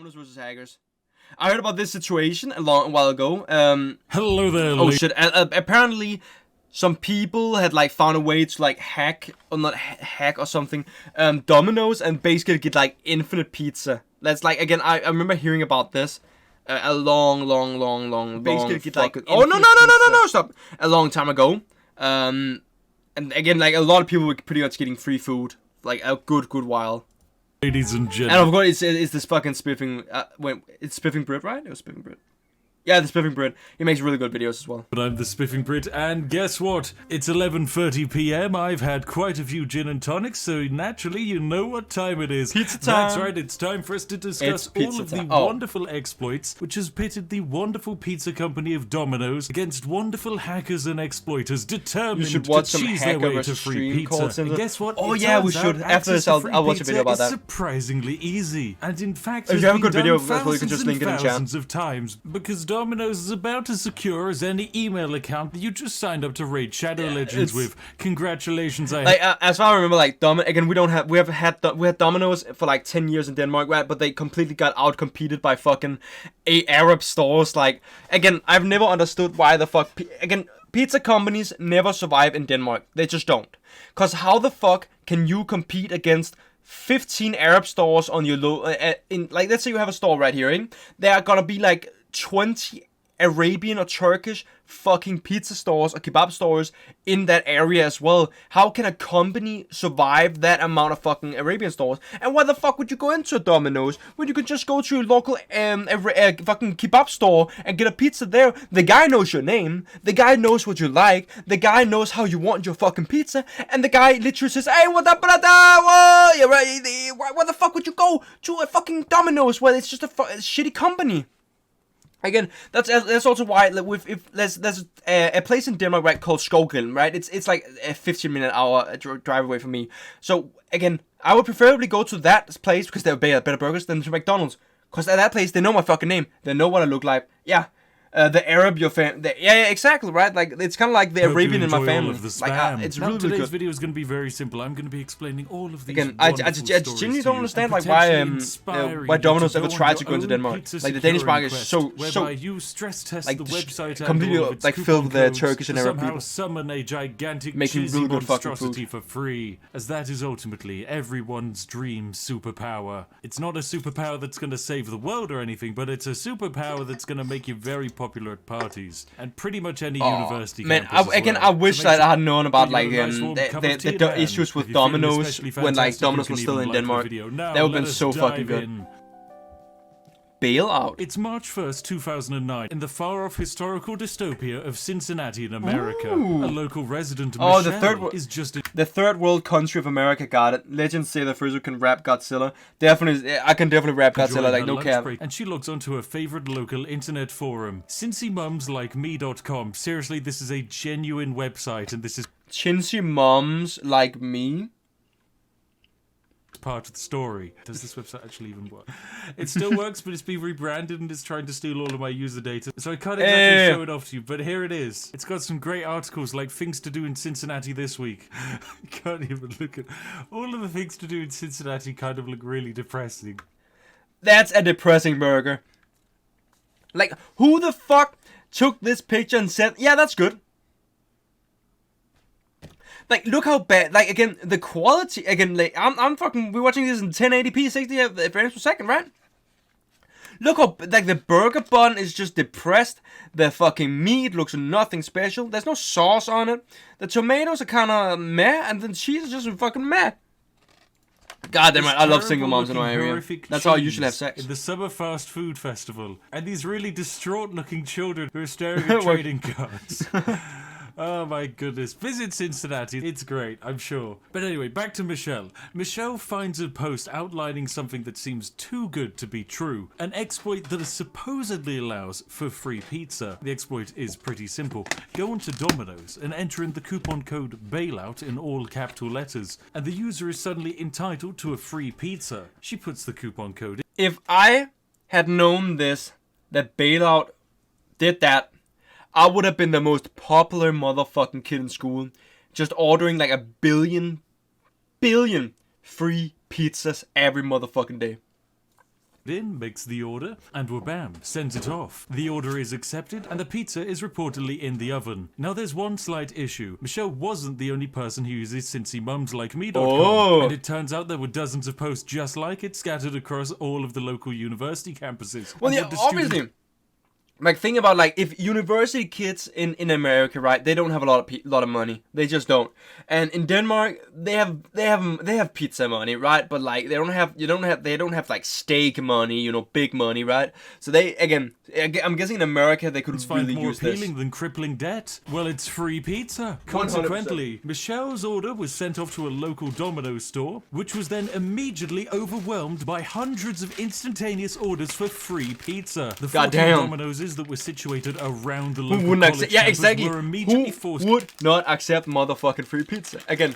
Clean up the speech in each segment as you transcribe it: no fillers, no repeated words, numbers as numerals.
Dominos VS Hackers. I heard about this situation a while ago. Hello there. Oh shit! Apparently, some people had like found a way to like hack or not hack or something. Domino's and basically get like infinite pizza. That's like again. I remember hearing about this a long. Basically get like no stop a long time ago. And again, like a lot of people were pretty much getting free food like a good while. Ladies and gentlemen. And of course, it's this fucking Spiffing. Wait, it's Spiffing Brit, right? It was Spiffing Brit. Yeah, the Spiffing Brit. He makes really good videos as well. But I'm the Spiffing Brit, and guess what? It's 11:30 p.m. I've had quite a few gin and tonics, so naturally you know what time it is. Pizza time. That's right, it's time for us to discuss all of the wonderful exploits which has pitted the wonderful pizza company of Domino's against wonderful hackers and exploiters determined to cheese their way to free pizza. And guess what? Oh yeah, we should. After this, I'll watch a video about that. Surprisingly easy, and in fact, if you have a good video, you can just link it in chat. Thousands of times because Domino's is about as secure as any email account that you just signed up to raid Shadow Legends with. Congratulations, as far as I remember, like again, we had Domino's for like 10 years in Denmark, right? But they completely got outcompeted by fucking Arab stores. Like again, I've never understood why the fuck pizza companies never survive in Denmark. They just don't. Cause how the fuck can you compete against 15 Arab stores on your like let's say you have a store right here, eh? There are gonna be like 20 Arabian or Turkish fucking pizza stores or kebab stores in that area as well. How can a company survive that amount of fucking Arabian stores? And why the fuck would you go into a Domino's when you could just go to your local fucking kebab store and get a pizza there? The guy knows your name, the guy knows what you like, the guy knows how you want your fucking pizza, and the guy literally says, "Hey, what up, brother? Whoa, yeah, right? Why the fuck would you go to a fucking Domino's where it's just a shitty company?" Again, that's also why if there's a place in Denmark, right, called Skovgrillen, right? It's like a 15-minute hour drive away from me. So again, I would preferably go to that place because they have better burgers than to McDonald's. Because at that place, they know my fucking name. They know what I look like. Yeah. The Arab, your family. Yeah, exactly, right? Like, it's kind of like the Arabian in my family. Like, it's really good. Today's video is going to be very simple. I'm going to be explaining all of these. Again, I genuinely don't understand like why Domino's ever tried to go into Denmark. Like, the Danish market is so you stress test like the website completely like filled with the Turkish and Arab people. Summon a gigantic making cheesy really good monstrosity for free, as that is ultimately everyone's dream superpower. It's not a superpower that's going to save the world or anything, but it's a superpower that's going to make you very popular at parties and pretty much any university campus. I wish that I had known about like the issues with Domino's when like Domino's was still in Denmark. That would have been so fucking good. Bailout. It's March 1st, 2009, in the far-off historical dystopia of Cincinnati in America. Ooh. A local resident, Michelle, is just the third world country of America. Got it. Legends say that Frizo can rap Godzilla. Definitely, I can definitely rap Godzilla, like no cap. And she logs onto her favorite local internet forum, CincyMomsLikeMe.com. Seriously, this is a genuine website, and this is Cincy Moms Like Me. Part of the story. Does this website actually even work? It still works, but it's been rebranded and it's trying to steal all of my user data. So I can't exactly show it off to you, but here it is. It's got some great articles like things to do in Cincinnati this week. You can't even look at all of the things to do in Cincinnati. Kind of look really depressing. That's a depressing burger. Like, who the fuck took this picture and said, "Yeah, that's good"? Like, look how bad, like, again, the quality, again, like, we're watching this in 1080p, 60 frames per second, right? Look how, like, the burger bun is just depressed, the fucking meat looks nothing special, there's no sauce on it, the tomatoes are kind of meh, and the cheese is just fucking meh. God damn it, I love single moms in my area. That's how I usually have sex. In the Summer Fast Food Festival, and these really distraught looking children who are staring at trading cards. Oh my goodness. Visit Cincinnati. It's great, I'm sure. But anyway, back to Michelle. Michelle finds a post outlining something that seems too good to be true. An exploit that supposedly allows for free pizza. The exploit is pretty simple. Go onto Domino's and enter in the coupon code BAILOUT in all capital letters, and the user is suddenly entitled to a free pizza. She puts the coupon code in. If I had known this, that Bailout did that, I would have been the most popular motherfucking kid in school. Just ordering like a billion free pizzas every motherfucking day. in, makes the order, and wabam, sends it off. The order is accepted, and the pizza is reportedly in the oven. Now there's one slight issue. Michelle wasn't the only person who uses cincymumslikeme.com, Oh. and it turns out there were dozens of posts just like it scattered across all of the local university campuses. Well, And yeah, what the obviously. students- Like, think about, like, if university kids in America, right? They don't have a lot of money. They just don't. And in Denmark, they have pizza money, right? But like, they don't have like steak money, you know, big money, right? So they, again, I'm guessing in America they could really more use this. appealing than crippling debt? Well, it's free pizza. Consequently, Michelle's order was sent off to a local Domino store, which was then immediately overwhelmed by hundreds of instantaneous orders for free pizza. The 14 Goddamn. Dominoes that were situated around the Who local wouldn't college accept? Yeah, campus exactly. were immediately Who forced. would not accept motherfucking free pizza? Again,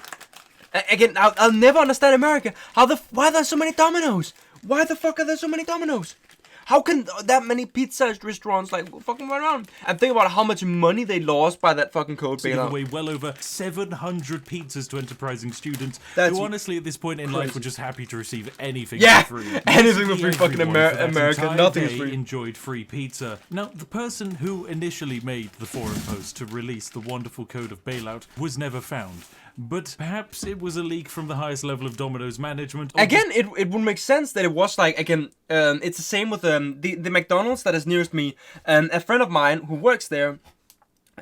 I'll never understand America. Why are there so many Dominoes? Why the fuck are there so many Dominoes? How can that many pizza restaurants like fucking run around? And think about how much money they lost by that fucking code to give bailout. away well over 700 pizzas to enterprising students That's who honestly at this point in life crazy. were just happy to receive anything Yeah, for free. anything for Basically free, fucking everyone for that America, entire nothing is day free. enjoyed free pizza. Now, the person who initially made the forum post to release the wonderful code of bailout was never found. But perhaps it was a leak from the highest level of Domino's management. or Again, it would make sense that it was like, again, it's the same with the McDonald's that is nearest me. A friend of mine who works there,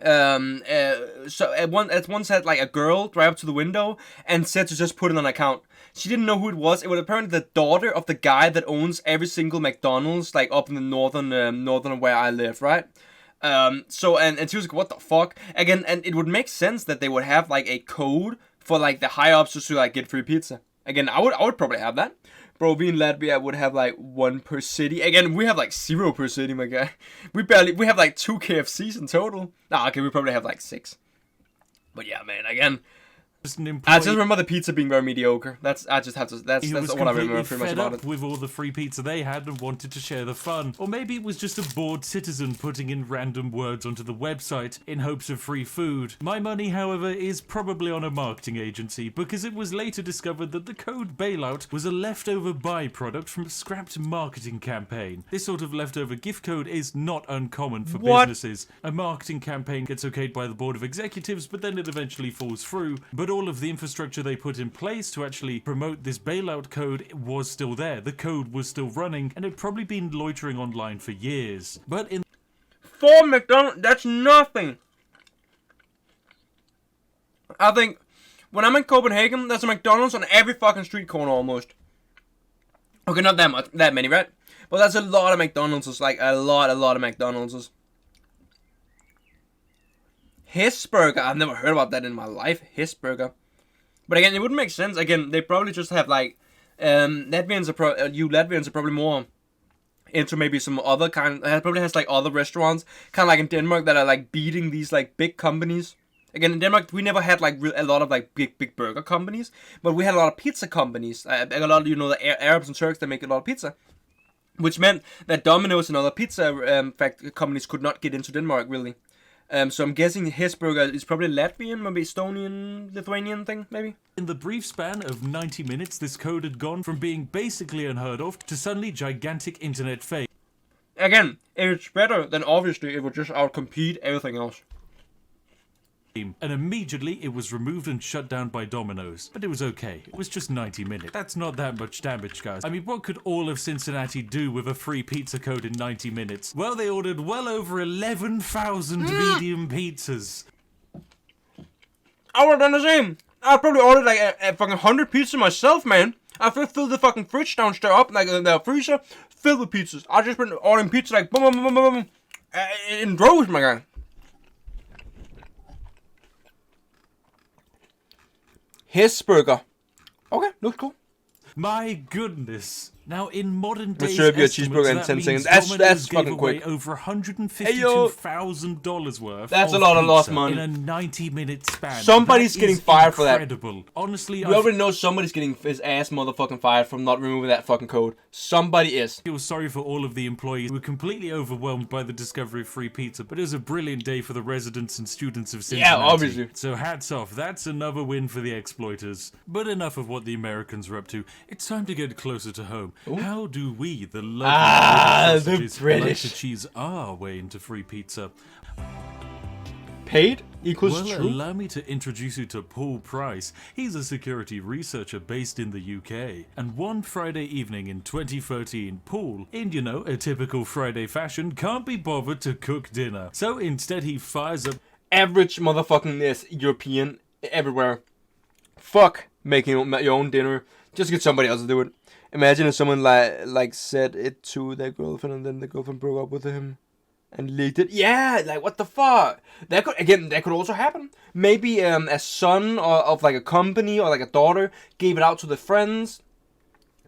so at once had like a girl drive up to the window and said to just put in an account. She didn't know who it was. It was apparently the daughter of the guy that owns every single McDonald's, like up in the northern where I live, right? So and she was like, what the fuck? Again, and it would make sense that they would have like a code for like the high ups to like get free pizza. Again, I would probably have that. Bro, we in Latvia would have like 1 per city. Again, we have like 0 per city, my guy. We have like 2 KFCs in total. Nah, okay, we probably have like 6. But yeah, man, again, just an I just remember the pizza being very mediocre. That's what I remember pretty much fed about up it. with all the free pizza they had and wanted to share the fun. Or maybe it was just a bored citizen putting in random words onto the website in hopes of free food. My money, however, is probably on a marketing agency, because it was later discovered that the code bailout was a leftover byproduct from a scrapped marketing campaign. This sort of leftover gift code is not uncommon for businesses. A marketing campaign gets okayed by the board of executives, but then it eventually falls through. But all of the infrastructure they put in place to actually promote this bailout code was still there. The code was still running, and it had probably been loitering online for years. But in 4 McDonald's, that's nothing. I think when I'm in Copenhagen, there's a McDonald's on every fucking street corner almost. Okay, not that many, right? But that's a lot of McDonald's, like a lot of McDonald's. His Burger, I've never heard about that in my life. His Burger. But again, it wouldn't make sense. Again, they probably just have like Latvians are probably more into maybe some other kind. It probably has like other restaurants, kind of like in Denmark, that are like beating these like big companies. Again, in Denmark, we never had like a lot of like big burger companies, but we had a lot of pizza companies. A lot of the Arabs and Turks that make a lot of pizza, which meant that Domino's and other pizza companies could not get into Denmark really. So I'm guessing his burger is probably Latvian, maybe Estonian, Lithuanian thing, maybe? In the brief span of 90 minutes, this code had gone from being basically unheard of to suddenly gigantic internet fame. Again, if it's better, then obviously it would just outcompete everything else. And immediately it was removed and shut down by Domino's. But it was okay. It was just 90 minutes. That's not that much damage, guys. I mean, what could all of Cincinnati do with a free pizza code in 90 minutes? Well, they ordered well over 11,000 medium pizzas. I would have done the same. I probably ordered like a fucking 100 pizzas myself, man. I filled the fucking fridge downstairs up, like the freezer, filled with pizzas. I just been ordering pizza like boom, boom, boom, boom, boom, in droves, my guy. His Burger. Okay, looks cool. My goodness. Now, in modern days, serve you a estimates, cheeseburger in that 10 means seconds. Domino's That's gave fucking away quick. over $152,000 worth. That's a of lot of lost pizza money. In a 90-minute span. Somebody's That getting is fired for that. Incredible. Honestly, We already know somebody's getting his ass motherfucking fired from not removing that fucking code. Somebody is. I feel sorry for all of the employees who were completely overwhelmed by the discovery of free pizza, but it was a brilliant day for the residents and students of Cincinnati. Yeah, obviously. So hats off. That's another win for the exploiters. But enough of what the Americans are up to. It's time to get closer to home. So, how do we, the lovely British sausages, like to cheese our way into free pizza? Paid equals well, true. Allow me to introduce you to Paul Price. He's a security researcher based in the UK. And one Friday evening in 2013, Paul, in, you know, a typical Friday fashion, can't be bothered to cook dinner. So instead he fires up average motherfucking European everywhere. Fuck making your own dinner. Just get somebody else to do it. Imagine if someone like said it to their girlfriend and then the girlfriend broke up with him and leaked it. Yeah, like what the fuck? That could also happen. Maybe a son of like a company or like a daughter gave it out to the friends,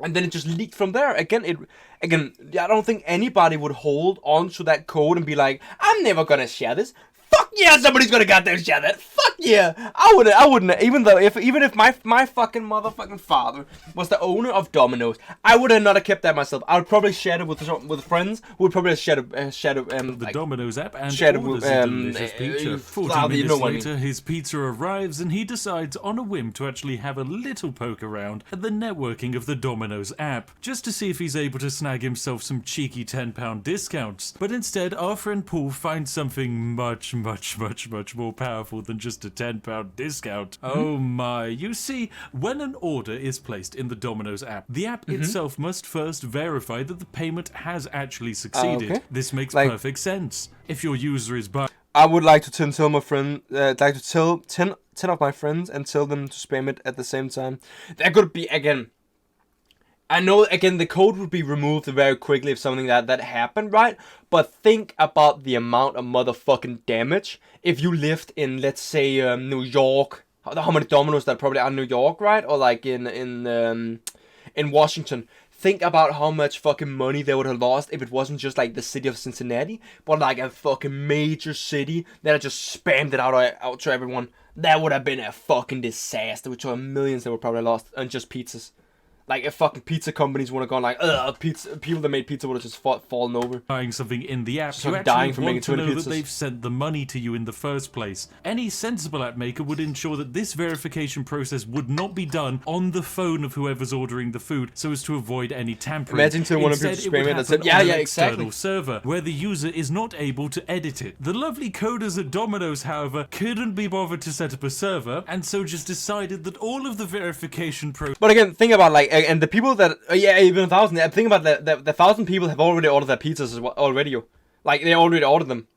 and then it just leaked from there. Again, I don't think anybody would hold on to that code and be like, I'm never gonna share this. Fuck yeah, somebody's gonna goddamn share that. Fuck yeah, I wouldn't. Even if my fucking motherfucking father was the owner of Domino's, I would have not have kept that myself. I would probably share it with friends. Who would probably share the like, Domino's app and share it orders with a delicious pizza. 40 minutes later, his pizza arrives and he decides on a whim to actually have a little poke around at the networking of the Domino's app, just to see if he's able to snag himself some cheeky £10 discounts. But instead, our friend Paul finds something much more powerful than just a £10 discount. Oh my. You see, when an order is placed in the Domino's app, the app itself must first verify that the payment has actually succeeded. Okay. This makes perfect sense. If your user is buying... I would like to tell my friend, tell 10 of my friends and tell them to spam it at the same time. That could be, again, I know, again, the code would be removed very quickly if something that happened, right? But think about the amount of motherfucking damage if you lived in, let's say, New York. How many Domino's that probably are in New York, right? Or like in Washington. Think about how much fucking money they would have lost if it wasn't just like the city of Cincinnati, but like a fucking major city that just spammed it out to everyone. That would have been a fucking disaster, which are millions that were probably lost on just pizzas. Like, if fucking pizza companies would have gone like, pizza, people that made pizza would have just fallen over. Buying something in the app, So you dying actually from making want to 20 know pizzas. that they've sent the money to you in the first place. Any sensible app maker would ensure that this verification process would not be done on the phone of whoever's ordering the food, so as to avoid any tampering. Imagine to one of people Instead, it would spam it and happen said, yeah, on yeah, an exactly. external server, where the user is not able to edit it. The lovely coders at Domino's, however, couldn't be bothered to set up a server, and so just decided that all of the verification process... But again, think about like, and the people that, even 1,000. Think about the 1,000 people have already ordered their pizzas as well, already. Like they already ordered them.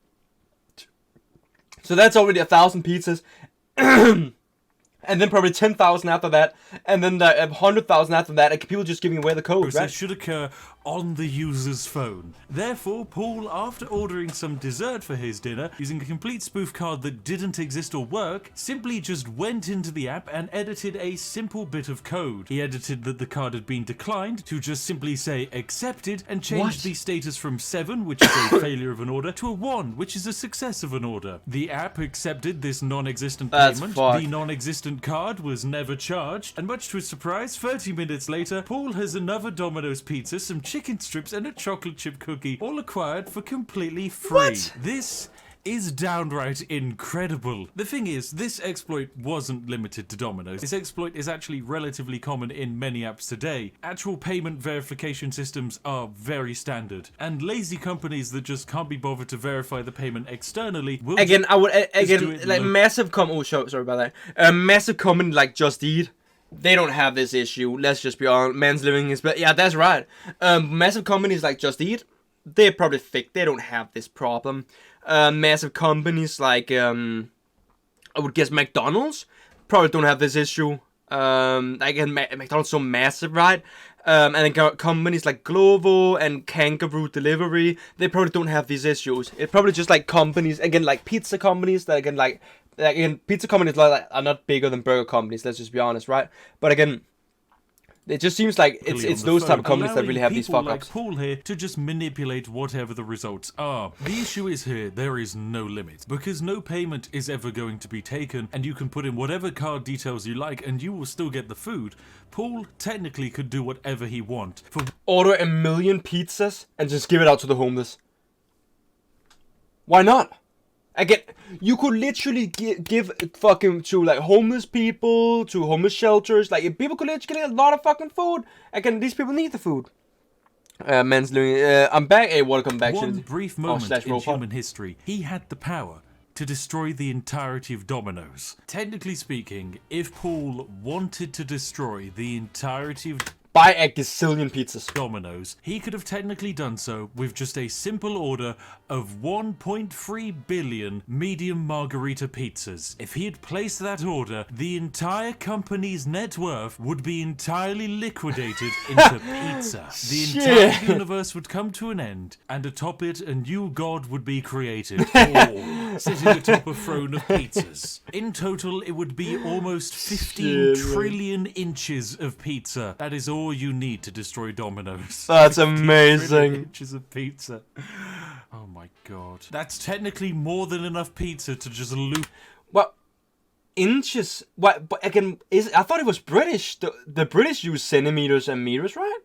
So that's already 1,000 pizzas. And then probably 10,000 after that, and then 100,000 after that, and people just giving away the code, right? Should occur on the user's phone. Therefore, Paul, after ordering some dessert for his dinner, using a complete spoof card that didn't exist or work, simply just went into the app and edited a simple bit of code. He edited that the card had been declined to just simply say accepted, and changed the status from 7, which is a failure of an order, to a 1, which is a success of an order. The app accepted this non-existent payment. The non-existent card was never charged, and much to his surprise, 30 minutes later, Paul has another Domino's pizza, some chicken strips, and a chocolate chip cookie, all acquired for completely free. What? This is downright incredible. The thing is, this exploit wasn't limited to Domino's. This exploit is actually relatively common in many apps today. Actual payment verification systems are very standard, and lazy companies that just can't be bothered to verify the payment externally will like massive sorry about that. Massive company like Just Eat, they don't have this issue. Let's just be honest. Man's living is better. Yeah, that's right. Massive companies like Just Eat, they're probably thick. They don't have this problem. Massive companies like, I would guess McDonald's, probably don't have this issue. Again, McDonald's so massive, right? And then companies like Glovo and Kangaroo Delivery, they probably don't have these issues. It's probably just like companies, again, like pizza companies that again, pizza companies are not bigger than burger companies, let's just be honest, right? But again, it just seems like it's those type of companies that really have these fuck-ups. Like Paul here to just manipulate whatever the results are. The issue is here, there is no limit, because no payment is ever going to be taken, and you can put in whatever card details you like, and you will still get the food. Paul technically could do whatever he wants. Order 1 million pizzas and just give it out to the homeless. Why not? Again, you could literally give fucking to like homeless people, to homeless shelters. Like if people could literally get a lot of fucking food. Again, these people need the food. Man's doing. I'm back. Hey, welcome back. One brief moment in human history, he had the power to destroy the entirety of Domino's. Technically speaking, if Paul wanted to destroy the entirety of buy a gazillion pizzas. Domino's, he could have technically done so with just a simple order of 1.3 billion medium margarita pizzas. If he had placed that order, the entire company's net worth would be entirely liquidated into pizza. The entire universe would come to an end, and atop it, a new god would be created, Paul, sitting atop a throne of pizzas. In total, it would be almost 15 trillion inches of pizza. That is all you need to destroy Domino's. That's amazing. Inches of pizza. Oh my god. That's technically more than enough pizza to just loot. What? Inches? What? But again, I thought it was British. The British use centimeters and meters, right?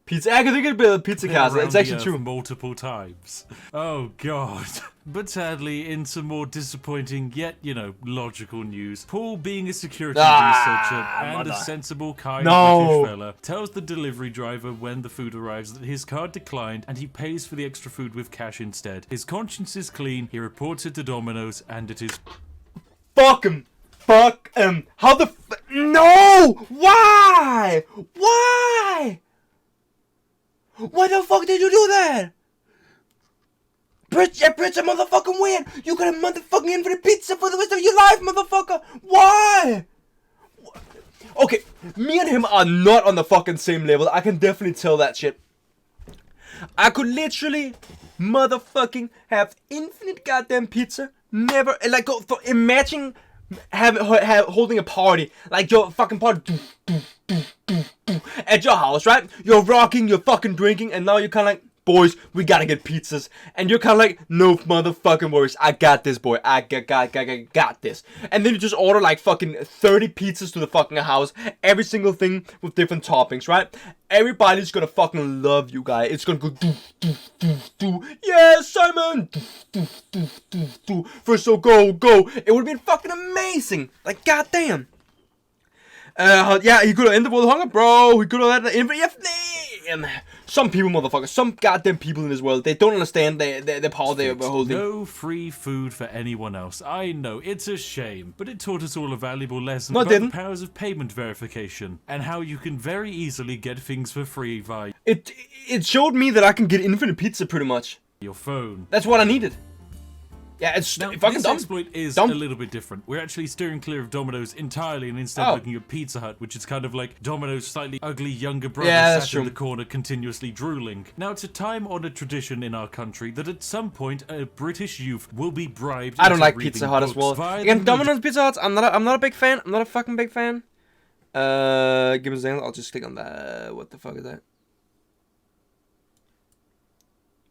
Pizza. I can think it'd be a pizza castle. It's actually true. Multiple times. Oh god. But sadly, in some more disappointing yet, logical news, Paul, being a security researcher and a sensible, kind British fella, tells the delivery driver when the food arrives that his card declined and he pays for the extra food with cash instead. His conscience is clean. He reports it to Domino's and it is. Fuck him. Fuck him. How the no? Why? Why? Why the fuck did you do that? Bridge, motherfucking win! You got a motherfucking infinite pizza for the rest of your life, motherfucker! Why? Okay, me and him are not on the fucking same level. I can definitely tell that shit. I could literally motherfucking have infinite goddamn pizza. Never, like, imagine holding a party. Like, your fucking party. At your house, right? You're rocking, you're fucking drinking, and now you're kind of like, boys, we gotta get pizzas. And you're kind of like, no motherfucking worries. I got this, boy. I got this. And then you just order like fucking 30 pizzas to the fucking house. Every single thing with different toppings, right? Everybody's gonna fucking love you, guy. It's gonna go do. Yeah, Simon. Do. First, so go. It would have been fucking amazing. Like, goddamn. Yeah, he could have ended world hunger, bro. He could have had an infinite. Some people, motherfuckers, some goddamn people in this world, they don't understand the power they were holding. No free food for anyone else. I know, it's a shame, but it taught us all a valuable lesson about the powers of payment verification and how you can very easily get things for free via It showed me that I can get infinite pizza pretty much. Your phone. That's what I needed. Yeah, it's now, fucking this dumb. exploit is a little bit different. We're actually steering clear of Domino's entirely and instead looking at Pizza Hut, which is kind of like Domino's slightly ugly younger brother sat in the corner continuously drooling. Now, it's a time-honored tradition in our country that at some point a British youth will be bribed. I don't like Pizza Hut as well. Again, Domino's Pizza Hut, I'm not a big fan. I'm not a fucking big fan. Give me a second. I'll just click on that. What the fuck is that?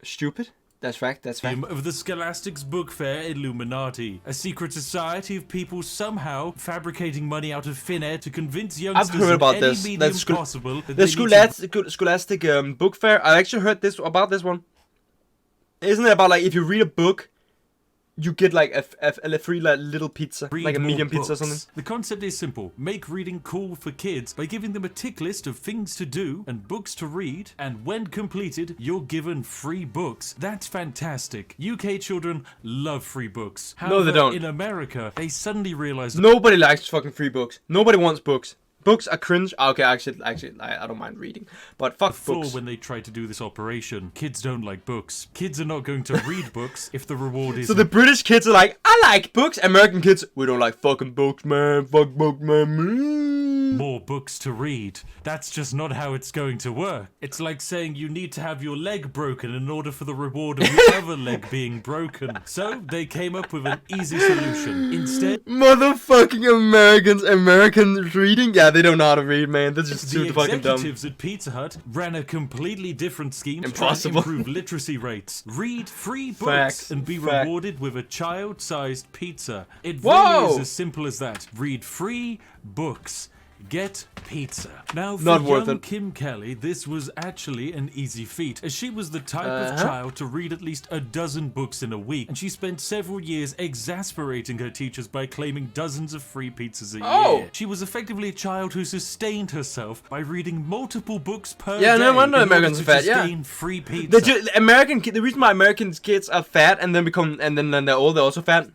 Stupid. That's fact. Of the Scholastics Book Fair Illuminati, a secret society of people somehow fabricating money out of thin air to convince youngsters I've heard about in this. any medium possible. The Scholastic Book Fair. I actually heard about this one. Isn't it about like if you read a book, you get like a free little pizza, like a medium pizza or something? The concept is simple. Make reading cool for kids by giving them a tick list of things to do and books to read, and when completed, you're given free books. That's fantastic. UK children love free books. However, no, they don't. In America, they suddenly realized nobody likes fucking free books. Nobody wants books. Books are cringe. Okay, actually, I don't mind reading, but fuck books. When they try to do this operation, kids don't like books. Kids are not going to read books if the reward is. So the British kids are like, I like books. American kids, we don't like fucking books, man. Fuck books, man. More books to read. That's just not how it's going to work. It's like saying you need to have your leg broken in order for the reward of your other leg being broken. So they came up with an easy solution. Instead, motherfucking Americans reading? Yeah, they don't know how to read, man. That's just too fucking dumb. The executives at Pizza Hut ran a completely different scheme to improve literacy rates. Read free books and be rewarded with a child-sized pizza. It really is as simple as that. Read free books. Get pizza. Now, for Not worth young it. Kim Kelly, this was actually an easy feat, as she was the type of child to read at least a dozen books in a week, and she spent several years exasperating her teachers by claiming dozens of free pizzas a year. She was effectively a child who sustained herself by reading multiple books per day. No wonder Americans are fat. Free pizza. The reason why American kids are fat and then when they're old they're also fat.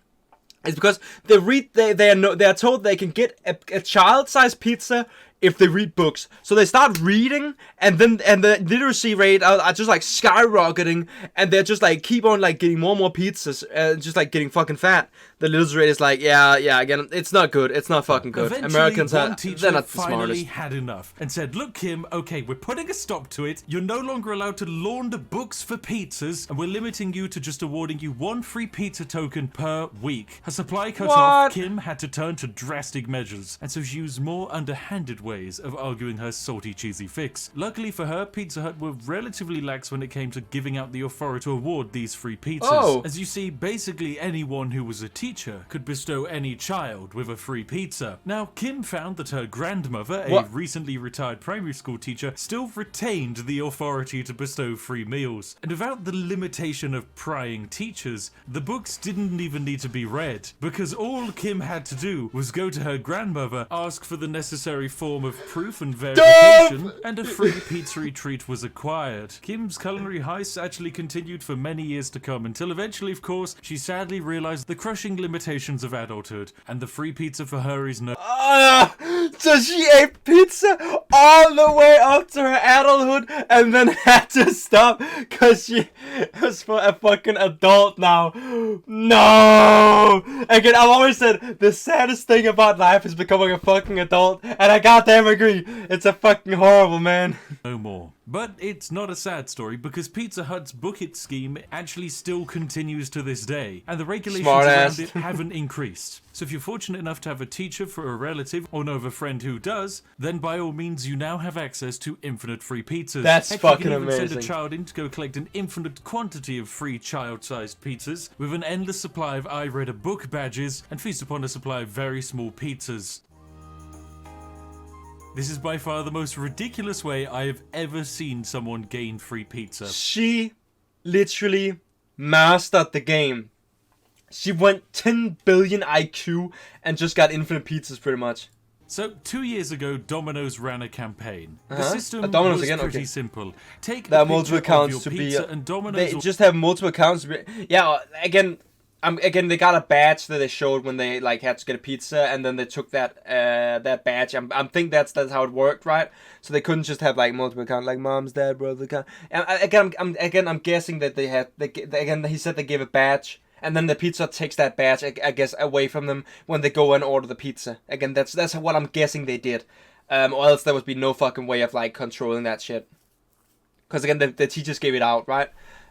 It's because they are told they can get a child-sized pizza if they read books. So they start reading, and the literacy rate are just like skyrocketing, and they're just like keep on like getting more and more pizzas, just like getting fucking fat. The literacy rate is like again, it's not good. It's not fucking good. Eventually, Americans they're not the finally smartest. had enough and said, "Look, Kim, okay, we're putting a stop to it. You're no longer allowed to launder books for pizzas, and we're limiting you to just awarding you one free pizza token per week." Her supply cut off, Kim had to turn to drastic measures, and so she used more underhanded ways of arguing her salty, cheesy fix. Luckily for her, Pizza Hut were relatively lax when it came to giving out the authority to award these free pizzas. As you see, basically anyone who was a teacher could bestow any child with a free pizza. Now, Kim found that her grandmother, a recently retired primary school teacher, still retained the authority to bestow free meals. And without the limitation of prying teachers, the books didn't even need to be read, because all Kim had to do was go to her grandmother, ask for the necessary form of proof and verification, and a free pizzeria treat was acquired. Kim's culinary heists actually continued for many years to come, until eventually, of course, she sadly realized the crushing limitations of adulthood, and the free pizza for her is no... So she ate pizza all the way up to her adulthood and then had to stop because she was for a fucking adult now. No! Again, I've always said the saddest thing about life is becoming a fucking adult, and I goddamn agree. It's a fucking horrible, man. No more. But it's not a sad story, because Pizza Hut's book it scheme actually still continues to this day, and the regulations around it haven't increased. So if you're fortunate enough to have a teacher for a relative, or know of a friend who does, then by all means you now have access to infinite free pizzas. That's fucking amazing. You can send a child in to go collect an infinite quantity of free child-sized pizzas, with an endless supply of I read a book badges, and feast upon a supply of very small pizzas. This is by far the most ridiculous way I have ever seen someone gain free pizza. She literally mastered the game. She went 10 billion IQ and just got infinite pizzas pretty much. So, 2 years ago, Domino's ran a campaign. The system Domino's was again? pretty simple. Take there a are multiple picture accounts of to your be. pizza and Domino's They just have multiple accounts. Yeah, again, they got a badge that they showed when they like had to get a pizza, and then they took that badge. I think that's how it worked, right? So they couldn't just have like multiple accounts, like mom's, dad, brother account. And I'm guessing that he said they gave a badge. And then the pizza takes that badge, I guess, away from them when they go and order the pizza. Again, that's what I'm guessing they did. Or else there would be no fucking way of, like, controlling that shit. Because, again, the teachers gave it out, right?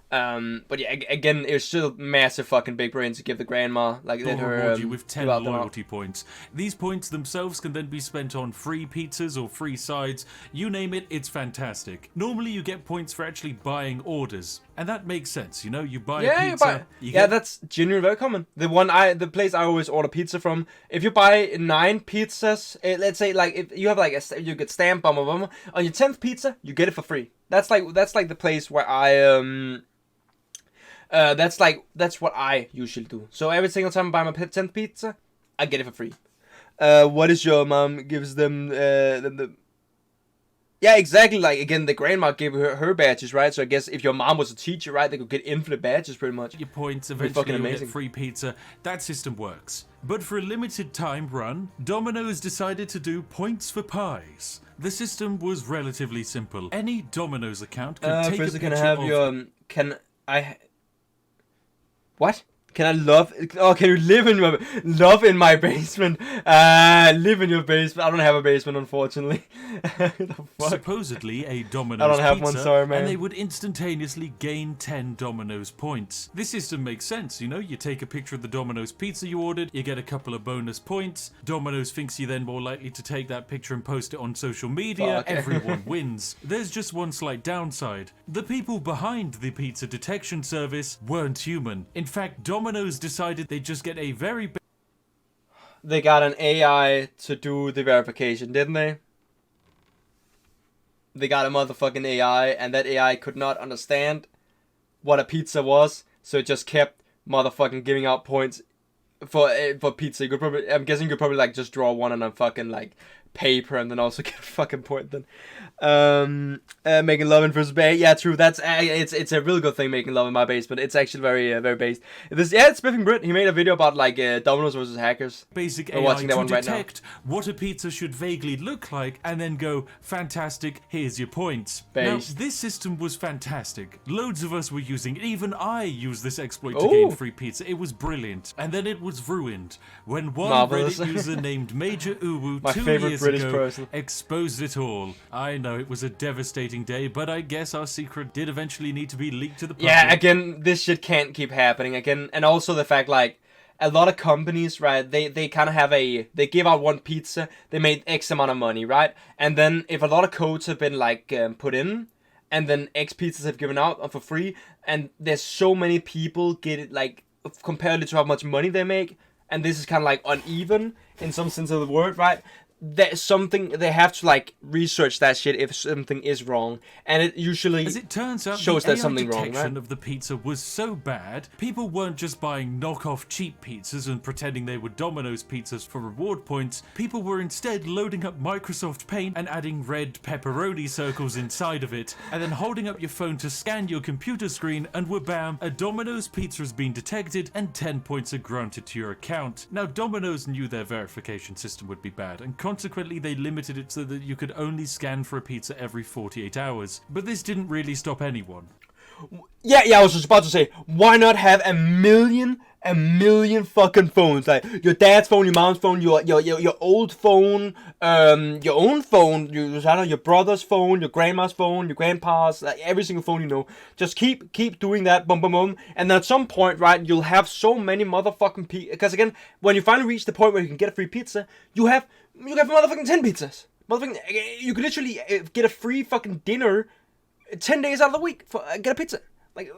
But yeah, again, it was still massive fucking big brain to give the grandma, like, let her reward you with 10 loyalty points. These points themselves can then be spent on free pizzas or free sides. You name it, it's fantastic. Normally you get points for actually buying orders. And that makes sense, you know, you buy a pizza. That's genuinely very common. The place I always order pizza from, if you buy 9 pizzas, let's say like if you have like you get stamp on your 10th pizza, you get it for free. That's like the place where I that's what I usually do. So every single time I buy my 10th pizza, I get it for free. What is your mom gives them the... Yeah, exactly. Like, again, the grandma gave her badges, right? So I guess if your mom was a teacher, right, they could get infinite badges pretty much. Your points, eventually you'll get free pizza. That system works. But for a limited time run, Domino's decided to do points for pies. The system was relatively simple. Any Domino's account could take a picture can I have your... Can I... What? Can I love... Oh, can you live in my basement? Live in your basement. I don't have a basement, unfortunately. Supposedly a Domino's I don't have pizza, one, sorry, man. and they would instantaneously gain 10 Domino's points. This system makes sense, you know? You take a picture of the Domino's pizza you ordered, you get a couple of bonus points. Domino's thinks you're then more likely to take that picture and post it on social media. Everyone wins. There's just one slight downside. The people behind the pizza detection service weren't human. In fact, Domino's decided they'd just get a very they got an AI to do the verification, didn't they? They got a motherfucking AI, and that AI could not understand what a pizza was, so it just kept motherfucking giving out points for pizza. You could probably, I'm guessing you could probably like just draw one on a fucking like paper and then also get a fucking point then. Making love in first base. Yeah, true. That's it's a really good thing, making love in my basement. It's actually very based. It's Spiffing Brit. He made a video about like Dominos versus Hackers. Basic We're AI watching that to one right now. detect what a pizza should vaguely look like, and then go, fantastic, here's your points. Based. Now, this system was fantastic. Loads of us were using it. Even I used this exploit to Ooh. gain free pizza. It was brilliant. And then it was ruined when one Marvelous. Reddit user named Major Uwu My 2 favorite years British ago person. exposed it all. I know it was a devastating day, but I guess our secret did eventually need to be leaked to the public. Yeah, again, this shit can't keep happening again, and also the fact like a lot of companies, right? They kind of have they give out one pizza, they made X amount of money, right? And then if a lot of codes have been like put in, and then X pizzas have given out for free, and there's so many people get it like compared to how much money they make, and this is kind of like uneven in some sense of the word, right? There's something they have to like research that shit if something is wrong, and it usually as it turns out, shows the there's AI something wrong, detection right? of the pizza was so bad, people weren't just buying knockoff cheap pizzas and pretending they were Domino's pizzas for reward points. People were instead loading up Microsoft Paint and adding red pepperoni circles inside of it, and then holding up your phone to scan your computer screen, and bam, a Domino's pizza has been detected and 10 points are granted to your account. Now, Domino's knew their verification system would be bad, and consequently they limited it so that you could only scan for a pizza every 48 hours. But this didn't really stop anyone. Yeah, I was just about to say, why not have a million fucking phones? Like your dad's phone, your mom's phone, your old phone, your own phone, I don't know, your brother's phone, your grandma's phone, your grandpa's, like every single phone you know. Just keep doing that, boom, boom, boom. And then at some point, right, you'll have so many motherfucking because again, when you finally reach the point where you can get a free pizza, you have motherfucking 10 pizzas. Motherfucking, you could literally get a free fucking dinner 10 days out of the week for get a pizza. Like,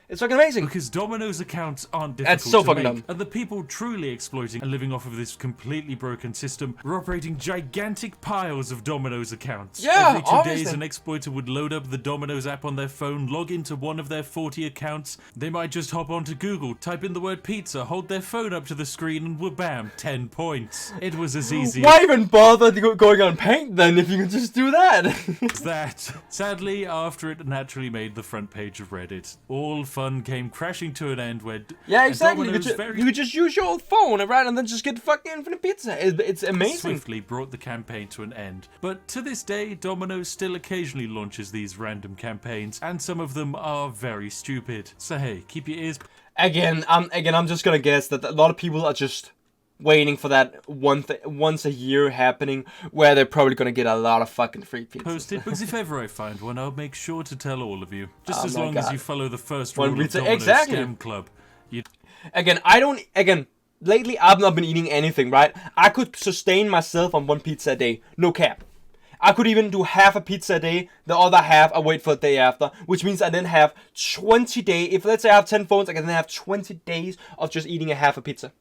it's fucking amazing. Because Domino's accounts aren't difficult That's so to fucking make, dumb. and the people truly exploiting and living off of this completely broken system were operating gigantic piles of Domino's accounts. Yeah, Every 2 obviously. days, an exploiter would load up the Domino's app on their phone, log into one of their 40 accounts. They might just hop onto Google, type in the word pizza, hold their phone up to the screen, and bam, 10 points. It was as easy Why even bother going on Paint then if you can just do that? as that. Sadly, after it naturally made the front page of Reddit, all fun came crashing to an end where Yeah, exactly. You Domino's could just use your old phone, right, and then just get fucking infinite pizza. It's amazing. swiftly brought the campaign to an end. But to this day, Domino's still occasionally launches these random campaigns, and some of them are very stupid. So hey, keep your ears Again, I'm just gonna guess that a lot of people are just waiting for that once a year happening where they're probably gonna get a lot of fucking free pizzas. posted, because if ever I find one, I'll make sure to tell all of you. Just Oh as my long as God. you follow the first One rule of pizza- Domino's exactly. Scam Club. Again, lately I've not been eating anything, right? I could sustain myself on one pizza a day, no cap. I could even do half a pizza a day, the other half I wait for the day after, which means I then have 20 days. If let's say I have 10 phones, I can then have 20 days of just eating a half a pizza.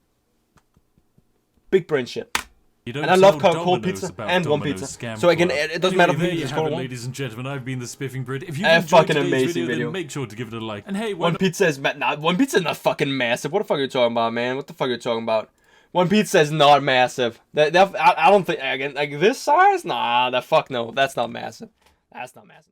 Big brain shit. You don't And I love tell cold Domino's pizza about and one Domino's pizza. Scam So again, Club. it doesn't matter Anyway, if there you it's have it, called ladies and gentlemen. I've been the Spiffing Brit. If you A enjoyed fucking today's amazing video, video. then make sure to give it a like. And hey, One pizza is one pizza is not fucking massive. What the fuck are you talking about, man? What the fuck are you talking about? One pizza is not massive. I don't think again like this size. Nah, the fuck no. That's not massive. That's not massive.